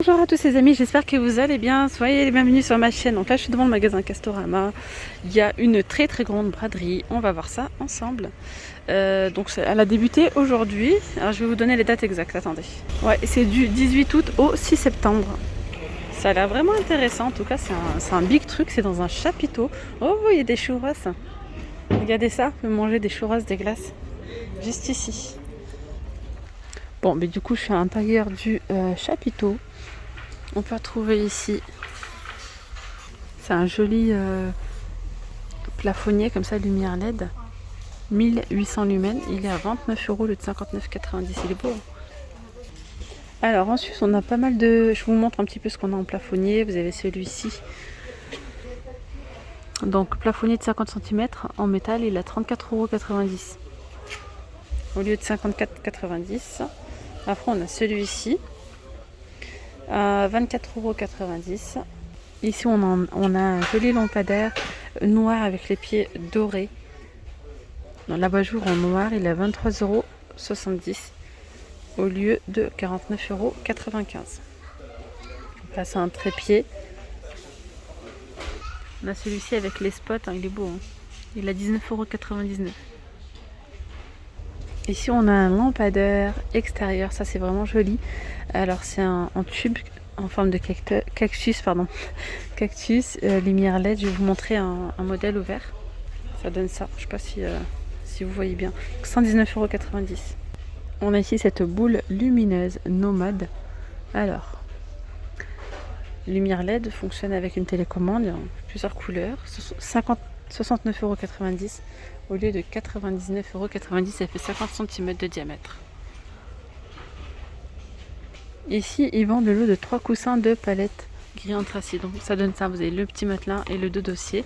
Bonjour à tous les amis, j'espère que vous allez bien, soyez les bienvenus sur ma chaîne. Donc là je suis devant le magasin Castorama, il y a une très grande braderie, on va voir ça ensemble. Donc elle a débuté aujourd'hui, alors je vais vous donner les dates exactes, attendez. Ouais, c'est du 18 août au 6 septembre. Ça a l'air vraiment intéressant, en tout cas c'est un big truc, c'est dans un chapiteau. Oh il y a des churros, regardez ça, on peut manger des churros, des glaces, juste ici. Bon, mais du coup je suis à l'intérieur du chapiteau. On peut retrouver ici, c'est un joli plafonnier comme ça, lumière LED, 1800 lumens, il est à 29 € au lieu de 59,90 €, il est beau. Alors ensuite on a pas mal de, je vous montre un petit peu ce qu'on a en plafonnier. Vous avez celui-ci, donc plafonnier de 50 cm en métal, il est à 34,90 € au lieu de 54,90 €. Après on a celui-ci à 24,90 €. Ici on a un joli lampadaire noir avec les pieds dorés. Dans l'abat-jour en noir, il est à 23,70 € au lieu de 49,95 €. Là c'est un trépied. On a celui-ci avec les spots, hein, il est beau, hein. Il est à 19,99 €. Ici on a un lampadaire extérieur, ça c'est vraiment joli. Alors c'est en tube en forme de cactus, cactus, lumière LED. Je vais vous montrer un modèle ouvert. Ça donne ça, je sais pas si vous voyez bien. 119,90 €. On a ici cette boule lumineuse nomade. Alors, lumière LED fonctionne avec une télécommande, il y a plusieurs couleurs. 69,90 € au lieu de 99,90 €. Elle fait 50 cm de diamètre. Ici, ils vendent le lot de 3 coussins de palette gris anthracite. Donc ça donne ça, vous avez le petit matelas et le deux dossiers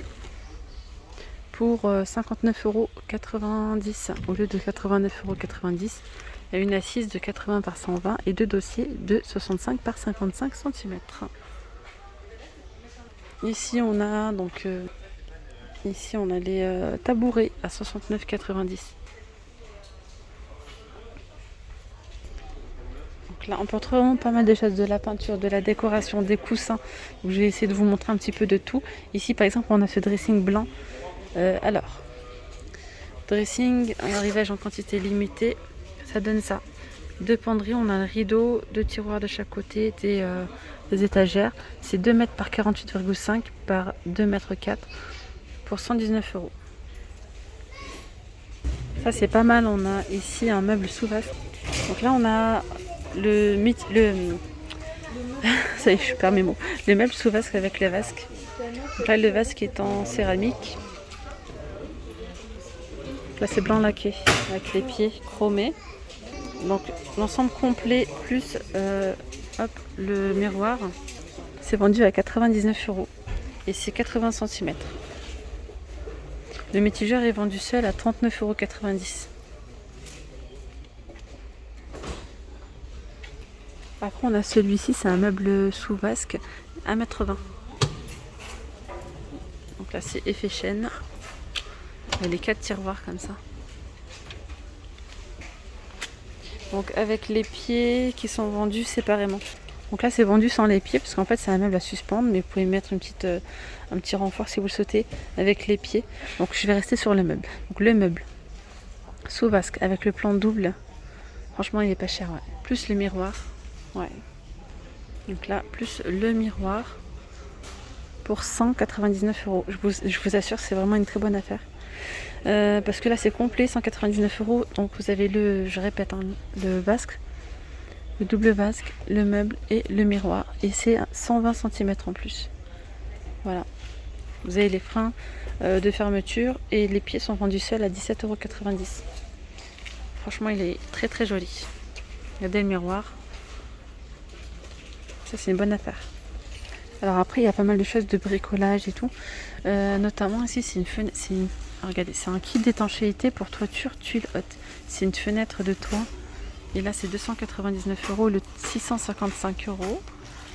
pour 59,90 € au lieu de 89,90 €. Il y a une assise de 80 par 120 et deux dossiers de 65 par 55 cm. Ici on a donc ici on a les tabourets à 69,90 €. Donc là on peut retrouver vraiment pas mal de choses, de la peinture, de la décoration, des coussins. Donc, je vais essayer de vous montrer un petit peu de tout. Ici par exemple on a ce dressing blanc. Alors dressing, un arrivage en quantité limitée, ça donne ça. Deux penderies, on a un rideau, deux tiroirs de chaque côté, des étagères. C'est 2 mètres par 48,5 par 2 mètres 4 pour 119 €. Ça c'est pas mal. On a ici un meuble sous vasque. Donc là on a ça y est, je perds mes mots. Le meuble sous vasque avec les vasques. Donc là le vasque est en céramique. Là c'est blanc laqué avec les pieds chromés. Donc l'ensemble complet plus le miroir, c'est vendu à 99 € et c'est 80 cm. Le mitigeur est vendu seul à 39,90 €. Après on a celui-ci, c'est un meuble sous vasque, 1,20 m. Donc là c'est effet chaîne. Il y a les 4 tiroirs comme ça. Donc avec les pieds qui sont vendus séparément. Donc là c'est vendu sans les pieds parce qu'en fait c'est un meuble à suspendre, mais vous pouvez mettre un petit renfort si vous le souhaitez avec les pieds. Donc je vais rester sur le meuble. Donc le meuble sous vasque avec le plan double, franchement il est pas cher, ouais. Plus le miroir, ouais. Donc là plus le miroir pour 199 €. Je vous assure c'est vraiment une très bonne affaire. Parce que là c'est complet, 199 €. Donc vous avez je répète, hein, le vasque, le double vasque, le meuble et le miroir. Et c'est 120 cm en plus. Voilà. Vous avez les freins de fermeture et les pieds sont vendus seuls à 17,90 €. Franchement il est très joli. Regardez le miroir. Ça c'est une bonne affaire. Alors après il y a pas mal de choses de bricolage et tout. Notamment ici c'est une fenêtre. Regardez, c'est un kit d'étanchéité pour toiture tuile haute. C'est une fenêtre de toit. Et là, c'est 299 € le 655 €.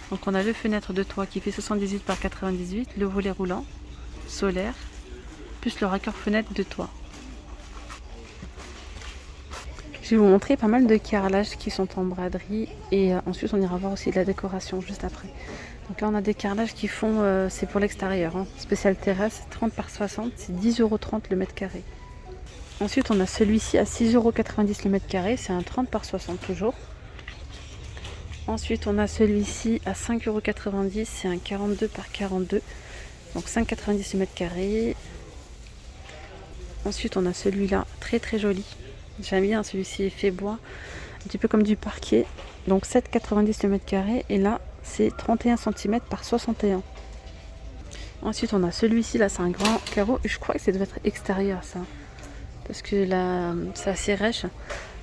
Donc, on a le fenêtre de toit qui fait 78 par 98, le volet roulant solaire, plus le raccord fenêtre de toit. Je vais vous montrer pas mal de carrelages qui sont en braderie et ensuite on ira voir aussi de la décoration juste après. Donc là on a des carrelages qui font, c'est pour l'extérieur, hein. Spécial terrasse, 30 par 60, c'est 10,30 € le mètre carré. Ensuite on a celui-ci à 6,90 € le mètre carré, c'est un 30 par 60 toujours. Ensuite on a celui-ci à 5,90 €, c'est un 42 par 42, donc 5,90 € le mètre carré. Ensuite on a celui-là, très très joli. J'aime bien, celui-ci est fait bois, un petit peu comme du parquet. Donc 7,90 € le mètre carré. Et là, c'est 31 cm par 61. Ensuite, on a celui-ci, là, c'est un grand carreau. Et je crois que ça doit être extérieur, ça. Parce que là, c'est assez rêche.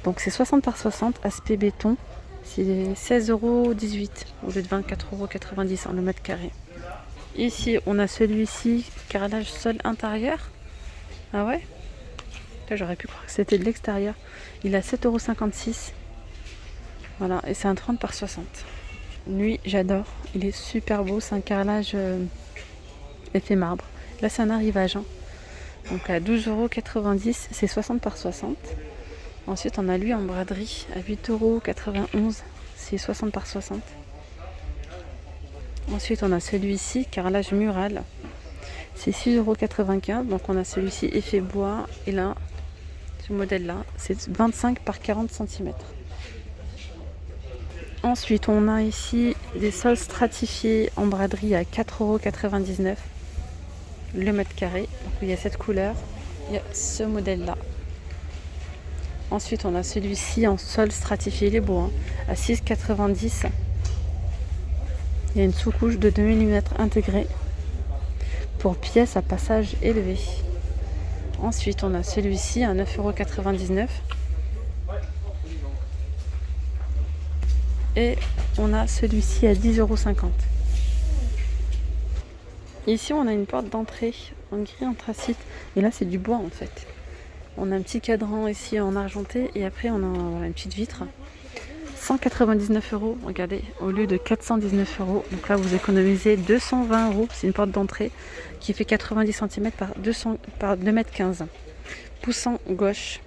Donc c'est 60 par 60, aspect béton. C'est 16,18 € au lieu de 24,90 € le mètre carré. Ici, on a celui-ci, carrelage sol intérieur. Ah ouais? Là, j'aurais pu croire que c'était de l'extérieur. Il a 7,56 €. Voilà, et c'est un 30 par 60. Lui, j'adore. Il est super beau. C'est un carrelage effet marbre. Là, c'est un arrivage, hein. Donc à 12,90 €, c'est 60 par 60. Ensuite, on a lui en braderie à 8,91 €. C'est 60 par 60. Ensuite, on a celui-ci, carrelage mural. C'est 6,95 €. Donc on a celui-ci effet bois. Et là, ce modèle-là, c'est 25 par 40 cm. Ensuite, on a ici des sols stratifiés en braderie à 4,99 € le mètre carré. Donc il y a cette couleur, il y a ce modèle-là. Ensuite, on a celui-ci en sol stratifié, il est beau, hein, à 6,90 €. Il y a une sous-couche de 2 mm intégrée pour pièces à passage élevé. Ensuite, on a celui-ci à 9,99 €. Et on a celui-ci à 10,50 €. Ici, on a une porte d'entrée en gris anthracite. Et là, c'est du bois en fait. On a un petit cadran ici en argenté. Et après, on a voilà, une petite vitre. 199 €, regardez, au lieu de 419 €. Donc là, vous économisez 220 €. C'est une porte d'entrée qui fait 90 cm par 2,15 m. Poussant gauche.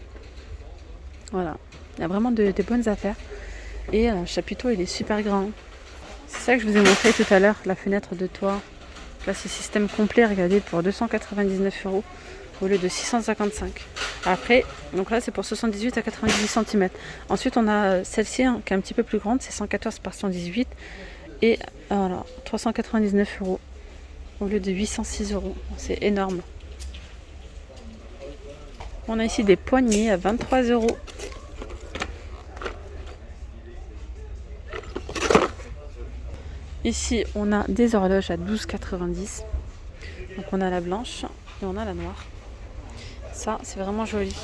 Voilà. Il y a vraiment de bonnes affaires. Et le chapiteau, il est super grand. C'est ça que je vous ai montré tout à l'heure, la fenêtre de toit. Là, c'est système complet, regardez, pour 299 € au lieu de 655. Après, donc là, c'est pour 78 à 98 cm. Ensuite, on a celle-ci hein, qui est un petit peu plus grande, c'est 114 par 118. Et voilà, 399 € au lieu de 806 €. C'est énorme. On a ici des poignées à 23 €. Ici, on a des horloges à 12,90 €. Donc, on a la blanche et on a la noire. Ça, c'est vraiment joli.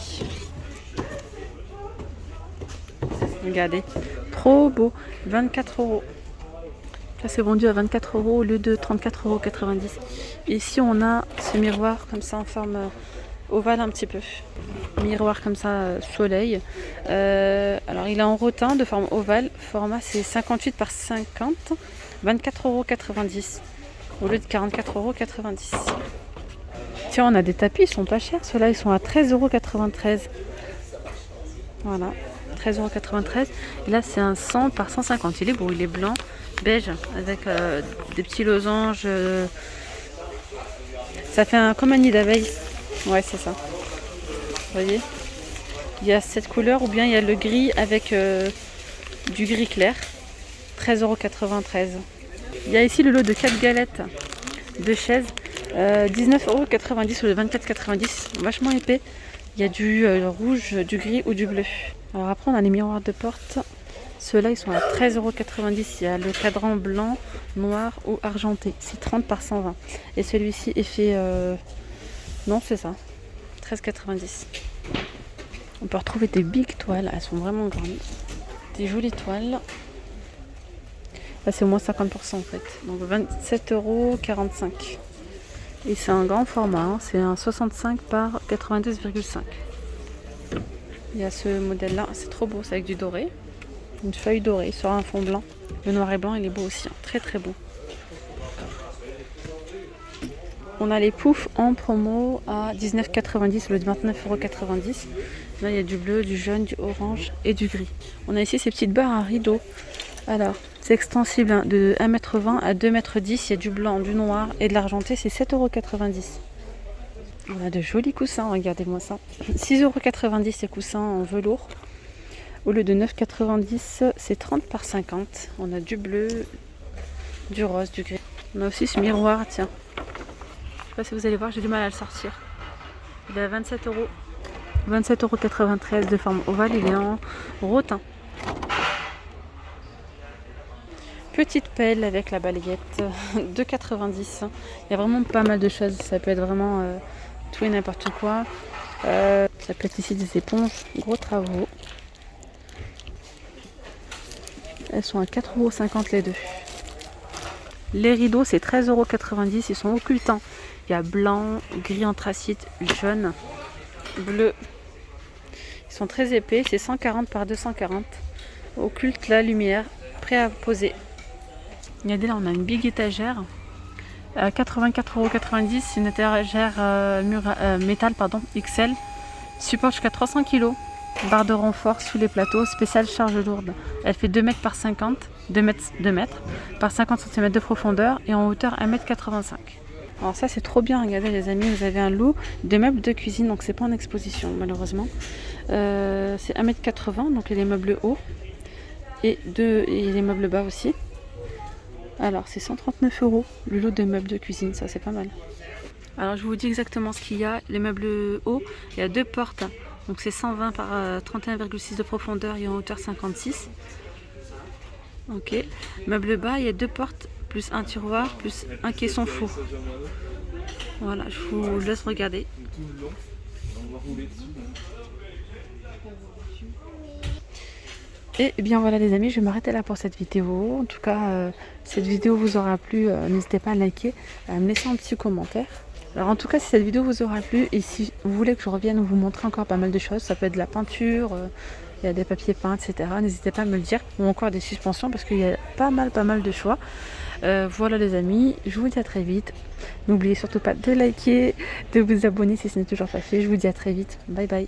Regardez, trop beau. 24 €. Là, c'est vendu à 24 € au lieu de 34,90 €. Ici, on a ce miroir comme ça en forme ovale un petit peu. Miroir comme ça, soleil. Alors, il est en rotin de forme ovale. Format, c'est 58 par 50. 24,90 € au lieu de 44,90 €. Tiens, on a des tapis, ils sont pas chers. Ceux-là, ils sont à 13,93 €. Voilà, 13,93 €. Et là, c'est un 100 par 150. Il est beau, il est blanc, beige, avec des petits losanges. Ça fait comme un nid d'abeille. Ouais, c'est ça. Vous voyez, il y a cette couleur ou bien il y a le gris avec du gris clair. 13,93 €. Il y a ici le lot de 4 galettes de chaises. 19,90 € ou de 24,90 €. Vachement épais. Il y a du rouge, du gris ou du bleu. Alors après, on a les miroirs de porte. Ceux-là, ils sont à 13,90 €. Il y a le cadran blanc, noir ou argenté. C'est 30 par 120. Et celui-ci est fait... Non, c'est ça. 13,90 €. On peut retrouver des big toiles. Elles sont vraiment grandes. Des jolies toiles. Là, c'est au moins 50% en fait. Donc 27,45 €. Et c'est un grand format. Hein. C'est un 65 par 92,5. Il y a ce modèle-là. C'est trop beau. C'est avec du doré. Une feuille dorée sur un fond blanc. Le noir et blanc, il est beau aussi. Hein. Très très beau. On a les poufs en promo à 19,90 au lieu de 29,90 €. Là, il y a du bleu, du jaune, du orange et du gris. On a ici ces petites barres à rideaux. Alors, c'est extensible hein, de 1,20 m à 2,10 m. Il y a du blanc, du noir et de l'argenté. C'est 7,90 €. On a de jolis coussins, regardez-moi ça. 6,90 € ces coussins en velours. Au lieu de 9,90 €, c'est 30 par 50. On a du bleu, du rose, du gris. On a aussi ce miroir, tiens. Je sais pas si vous allez voir, j'ai du mal à le sortir. Il est à 27 €. 27,93 € de forme ovale, il est en rotin. Petite pelle avec la balayette, 2,90 €. Il y a vraiment pas mal de choses, ça peut être vraiment tout et n'importe quoi. Ça peut être ici des éponges, gros travaux. Elles sont à 4,50 € les deux. Les rideaux, c'est 13,90 €. Ils sont occultants. Il y a blanc, gris anthracite, jaune, bleu. Ils sont très épais. C'est 140 par 240. Occulte la lumière. Prêt à poser. Regardez là, on a une big étagère. À 84,90 €. C'est une étagère métal XL. Supporte jusqu'à 300 kg. Barre de renfort sous les plateaux. Spéciale charge lourde. Elle fait 2 mètres par 50. 2 mètres par 50 cm de profondeur et en hauteur 1,85 m. Alors ça c'est trop bien, regardez les amis, vous avez un lot de meubles de cuisine, donc c'est pas en exposition malheureusement. C'est 1,80 m, donc il y a les meubles hauts et les meubles bas aussi. Alors c'est 139 € le lot de meubles de cuisine, ça c'est pas mal. Alors je vous dis exactement ce qu'il y a. Les meubles hauts, il y a 2 portes, donc c'est 120 par 31,6 de profondeur et en hauteur 56. Ok, meuble bas, il y a 2 portes, plus un tiroir, plus un caisson four. Voilà, je vous laisse regarder. Et bien voilà les amis, je vais m'arrêter là pour cette vidéo. En tout cas, cette vidéo vous aura plu, n'hésitez pas à liker, à me laisser un petit commentaire. Alors en tout cas, si cette vidéo vous aura plu et si vous voulez que je revienne vous montrer encore pas mal de choses, ça peut être de la peinture, il y a des papiers peints, etc. N'hésitez pas à me le dire, ou encore des suspensions parce qu'il y a pas mal de choix. Voilà les amis, je vous dis à très vite. N'oubliez surtout pas de liker, de vous abonner si ce n'est toujours pas fait. Je vous dis à très vite. Bye bye.